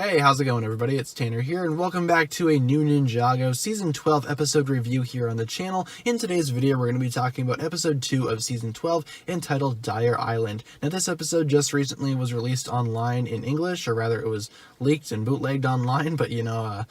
Hey, how's it going everybody? It's Tanner here, and welcome back to a new Ninjago Season 12 episode review here on the channel. In today's video, we're going to be talking about Episode 2 of Season 12, entitled Dyer Island. Now, this episode just recently was released online in English, or rather it was leaked and bootlegged online, but you know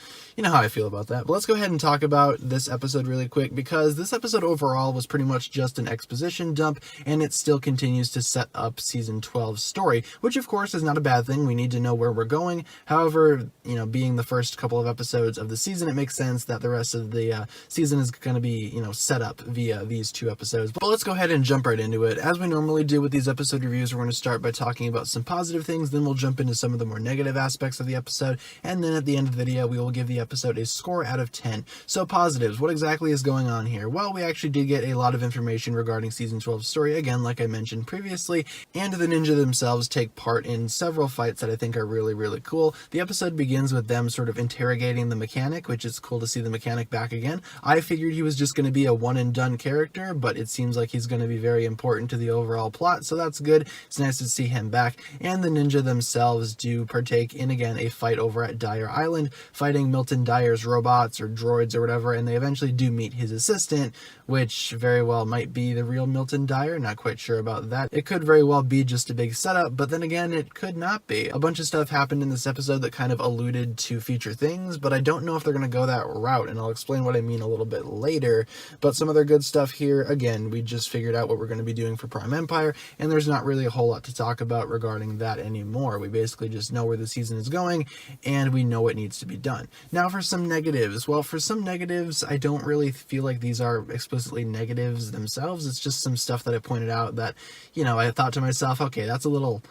how I feel about that. But let's go ahead and talk about this episode really quick, because this episode overall was pretty much just an exposition dump, and it still continues to set up Season 12's story, which of course is not a bad thing. We need to know where we're going. However, being the first couple of episodes of the season, it makes sense that the rest of the season is going to be, set up via these two episodes. But let's go ahead and jump right into it. As we normally do with these episode reviews, we're going to start by talking about some positive things, then we'll jump into some of the more negative aspects of the episode, and then at the end of the video, we will give the episode a score out of 10. So positives, what exactly is going on here? Well, we actually did get a lot of information regarding Season 12's story, again, like I mentioned previously, and the ninja themselves take part in several fights that I think are really, really cool. The episode begins with them sort of interrogating the mechanic, which is cool to see the mechanic back again. I figured he was just going to be a one and done character, but it seems like he's going to be very important to the overall plot, so that's good. It's nice to see him back. And the ninja themselves do partake in, again, a fight over at Dyer Island, fighting Milton Dyer's robots or droids or whatever, and they eventually do meet his assistant, which very well might be the real Milton Dyer. Not quite sure about that. It could very well be just a big setup, but then again, it could not be. A bunch of stuff happened in this episode that kind of alluded to future things, but I don't know if they're going to go that route, and I'll explain what I mean a little bit later. But some other good stuff here, again, we just figured out what we're going to be doing for Prime Empire, and there's not really a whole lot to talk about regarding that anymore. We basically just know where the season is going, and we know what needs to be done. Now for some negatives. Well, for some negatives, I don't really feel like these are explicitly negatives themselves. It's just some stuff that I pointed out that, I thought to myself, okay, that's a little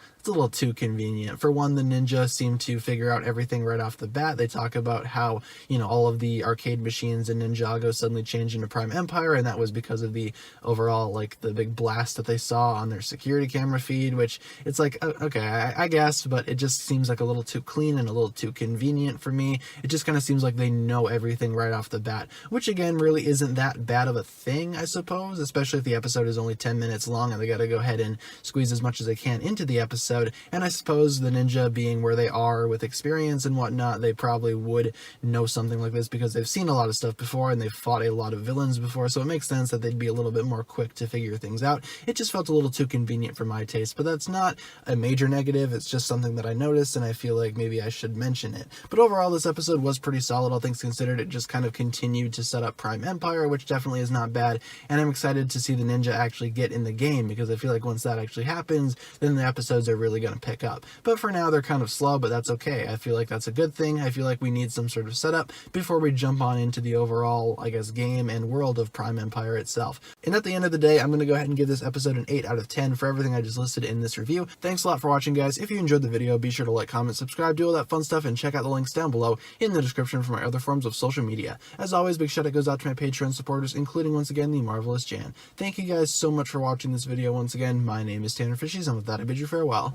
too convenient. For one, the ninja seem to figure out everything right off the bat. They talk about how, all of the arcade machines in Ninjago suddenly changed into Prime Empire, and that was because of the overall, the big blast that they saw on their security camera feed, which it's like, okay, I guess, but it just seems like a little too clean and a little too convenient for me. It just kind of seems like they know everything right off the bat, which again, really isn't that bad of a thing, I suppose, especially if the episode is only 10 minutes long and they got to go ahead and squeeze as much as they can into the episode. And I suppose the ninja being where they are with experience and whatnot, they probably would know something like this because they've seen a lot of stuff before and they've fought a lot of villains before, so it makes sense that they'd be a little bit more quick to figure things out. It just felt a little too convenient for my taste, but that's not a major negative. It's just something that I noticed and I feel like maybe I should mention it. But overall, this episode was pretty solid, all things considered. It just kind of continued to set up Prime Empire, which definitely is not bad, and I'm excited to see the ninja actually get in the game, because I feel like once that actually happens, then the episodes are really going to pick up. But for now, they're kind of slow, but that's okay. I feel like that's a good thing. I feel like we need some sort of setup before we jump on into the overall, game and world of Prime Empire itself. And at the end of the day, I'm going to go ahead and give this episode an 8 out of 10 for everything I just listed in this review. Thanks a lot for watching, guys. If you enjoyed the video, be sure to like, comment, subscribe, do all that fun stuff, and check out the links down below in the description for my other forms of social media. As always, big shout out goes out to my Patreon supporters, including, once again, the marvelous Jan. Thank you guys so much for watching this video once again. My name is TannerFishies, and with that, I bid you farewell.